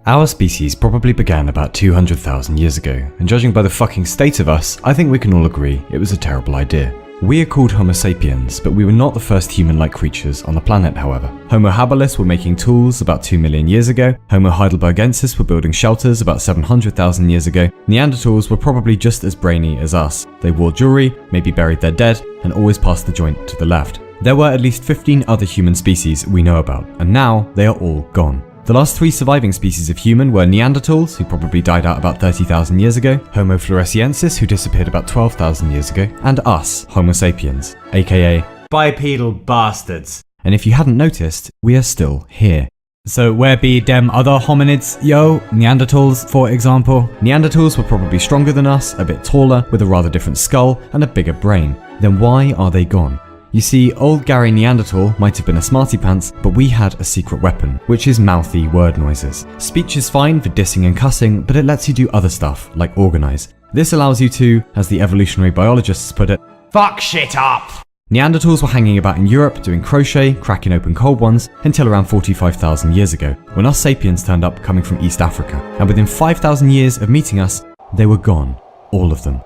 Our species probably began about 200,000 years ago, and judging by the fucking state of us, I think we can all agree it was a terrible idea. We are called Homo sapiens, but we were not the first human-like creatures on the planet, however. Homo habilis were making tools about 2 million years ago, Homo heidelbergensis were building shelters about 700,000 years ago, Neanderthals were probably just as brainy as us. They wore jewelry, maybe buried their dead, and always passed the joint to the left. There were at least 15 other human species we know about, and now they are all gone. The last 3 surviving species of human were Neanderthals, who probably died out about 30,000 years ago, Homo floresiensis, who disappeared about 12,000 years ago, and us, Homo sapiens, aka bipedal bastards. And if you hadn't noticed, we are still here. So where be dem other hominids, yo? Neanderthals, for example. Neanderthals were probably stronger than us, a bit taller, with a rather different skull, and a bigger brain. Then why are they gone? You see, old Gary Neanderthal might have been a smarty pants, but we had a secret weapon, which is mouthy word noises. Speech is fine for dissing and cussing, but it lets you do other stuff, like organize. This allows you to, as the evolutionary biologists put it, fuck shit up! Neanderthals were hanging about in Europe doing crochet, cracking open cold ones, until around 45,000 years ago, when us sapiens turned up coming from East Africa. And within 5,000 years of meeting us, they were gone. All of them.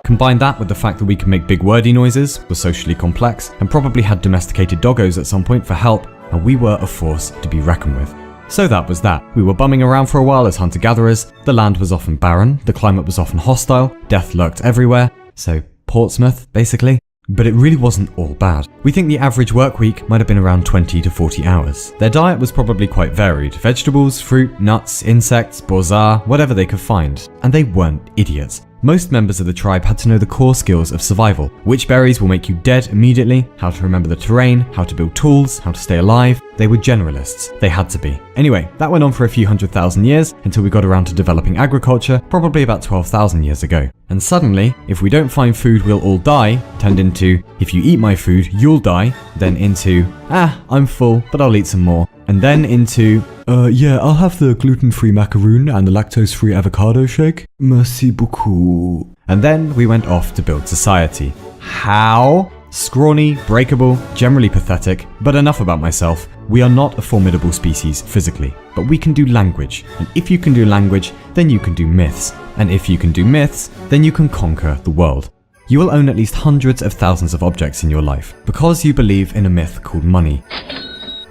Combine that with the fact that we can make big wordy noises, were socially complex, and probably had domesticated doggos at some point for help, and we were a force to be reckoned with. So that was that. We were bumming around for a while as hunter-gatherers, the land was often barren, the climate was often hostile, death lurked everywhere, so Portsmouth, basically. But it really wasn't all bad. We think the average work week might have been around 20 to 40 hours. Their diet was probably quite varied. Vegetables, fruit, nuts, insects, borzoi, whatever they could find. And they weren't idiots. Most members of the tribe had to know the core skills of survival. Which berries will make you dead immediately, how to remember the terrain, how to build tools, how to stay alive. They were generalists. They had to be. Anyway, that went on for a few 100,000 years until we got around to developing agriculture, probably about 12,000 years ago. And suddenly, if we don't find food, we'll all die, turned into, if you eat my food, you'll die, then into, I'm full, but I'll eat some more. And then into, yeah, I'll have the gluten-free macaroon and the lactose-free avocado shake. Merci beaucoup. And then we went off to build society. How? Scrawny, breakable, generally pathetic, but enough about myself. We are not a formidable species physically, but we can do language. And if you can do language, then you can do myths. And if you can do myths, then you can conquer the world. You will own at least hundreds of thousands of objects in your life, because you believe in a myth called money.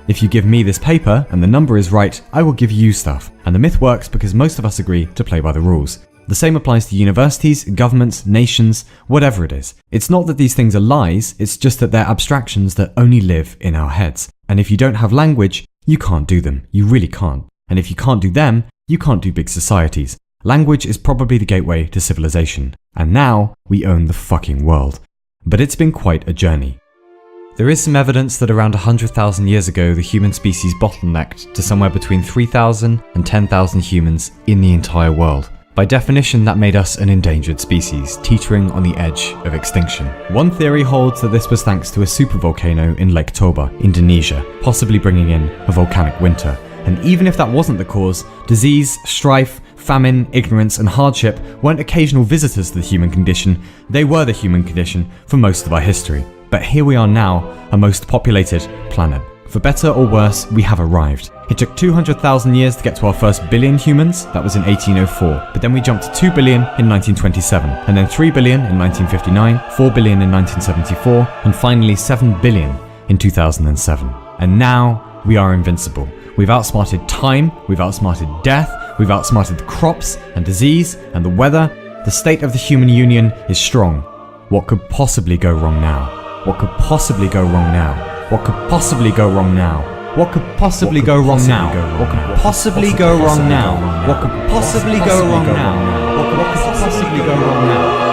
If you give me this paper and the number is right, I will give you stuff. And the myth works because most of us agree to play by the rules. The same applies to universities, governments, nations, whatever it is. It's not that these things are lies, it's just that they're abstractions that only live in our heads. And if you don't have language, you can't do them. You really can't. And if you can't do them, you can't do big societies. Language is probably the gateway to civilization. And now, we own the fucking world. But it's been quite a journey. There is some evidence that around 100,000 years ago, the human species bottlenecked to somewhere between 3,000 and 10,000 humans in the entire world. By definition, that made us an endangered species, teetering on the edge of extinction. One theory holds that this was thanks to a supervolcano in Lake Toba, Indonesia, possibly bringing in a volcanic winter. And even if that wasn't the cause, disease, strife, famine, ignorance, and hardship weren't occasional visitors to the human condition, they were the human condition for most of our history. But here we are now, a most populated planet. For better or worse, we have arrived. It took 200,000 years to get to our first billion humans, that was in 1804, but then we jumped to 2 billion in 1927, and then 3 billion in 1959, 4 billion in 1974, and finally 7 billion in 2007. And now, we are invincible. We've outsmarted time, we've outsmarted death, we've outsmarted the crops and disease and the weather. The state of the human union is strong. What could possibly go wrong now? What could possibly go wrong now? What could possibly go wrong now? What could possibly go wrong now? What could possibly go wrong now? What could possibly go wrong now? What could possibly go wrong now?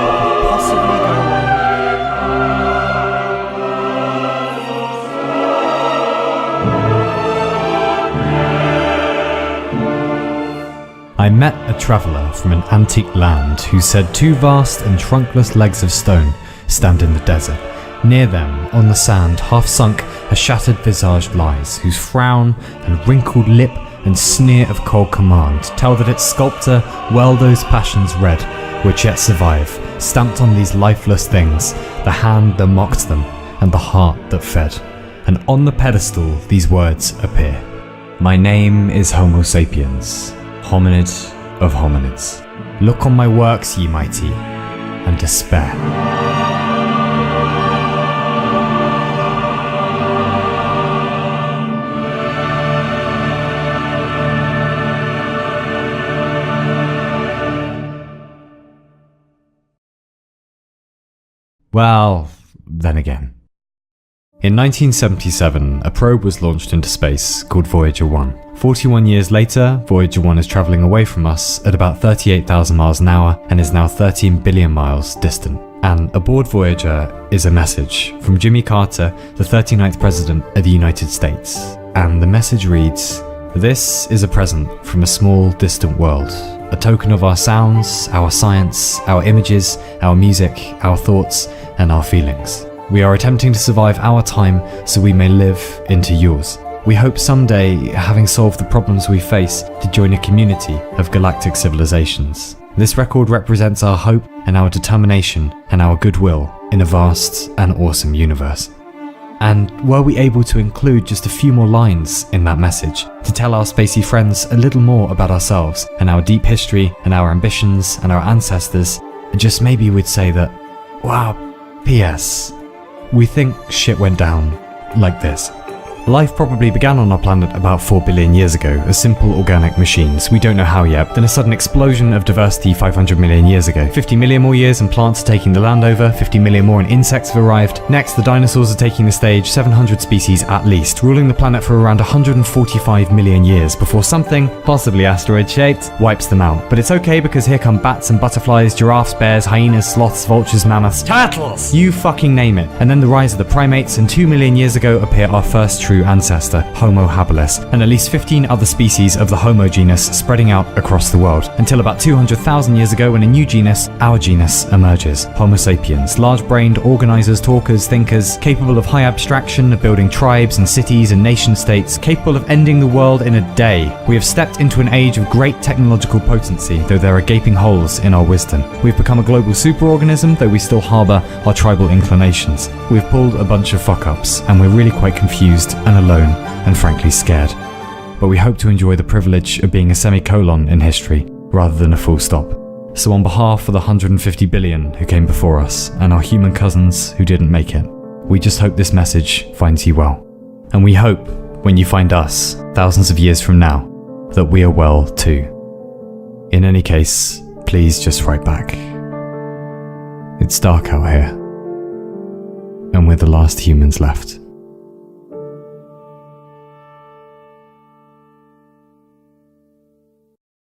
I met a traveller from an antique land who said 2 vast and trunkless legs of stone stand in the desert. Near them, on the sand, half sunk, a shattered visage lies, whose frown and wrinkled lip and sneer of cold command tell that its sculptor well those passions red, which yet survive, stamped on these lifeless things, the hand that mocked them, and the heart that fed. And on the pedestal these words appear. My name is Homo sapiens, hominid of hominids. Look on my works, ye mighty, and despair. Well, then again. In 1977, a probe was launched into space called Voyager 1. 41 years later, Voyager 1 is travelling away from us at about 38,000 miles an hour and is now 13 billion miles distant. And aboard Voyager is a message from Jimmy Carter, the 39th President of the United States. And the message reads, "This is a present from a small, distant world. A token of our sounds, our science, our images, our music, our thoughts, and our feelings. We are attempting to survive our time so we may live into yours. We hope someday, having solved the problems we face, to join a community of galactic civilizations. This record represents our hope and our determination and our goodwill in a vast and awesome universe." And were we able to include just a few more lines in that message to tell our spacey friends a little more about ourselves and our deep history and our ambitions and our ancestors, just maybe we'd say that, wow, P.S. we think shit went down like this. Life probably began on our planet about 4 billion years ago as simple organic machines. We don't know how yet. Then a sudden explosion of diversity 500 million years ago. 50 million more years and plants are taking the land over. 50 million more and insects have arrived. Next, the dinosaurs are taking the stage, 700 species at least, ruling the planet for around 145 million years before something, possibly asteroid-shaped, wipes them out. But it's okay because here come bats and butterflies, giraffes, bears, hyenas, sloths, vultures, mammoths, turtles! You fucking name it. And then the rise of the primates, and 2 million years ago appear our first true ancestor, Homo habilis, and at least 15 other species of the Homo genus spreading out across the world, until about 200,000 years ago when a new genus, our genus, emerges. Homo sapiens, large-brained organizers, talkers, thinkers, capable of high abstraction, of building tribes and cities and nation-states, capable of ending the world in a day. We have stepped into an age of great technological potency, though there are gaping holes in our wisdom. We've become a global superorganism, though we still harbour our tribal inclinations. We've pulled a bunch of fuck-ups, and we're really quite confused and alone, and frankly scared. But we hope to enjoy the privilege of being a semicolon in history, rather than a full stop. So on behalf of the 150 billion who came before us, and our human cousins who didn't make it, we just hope this message finds you well. And we hope, when you find us, thousands of years from now, that we are well too. In any case, please just write back. It's dark out here, and we're the last humans left.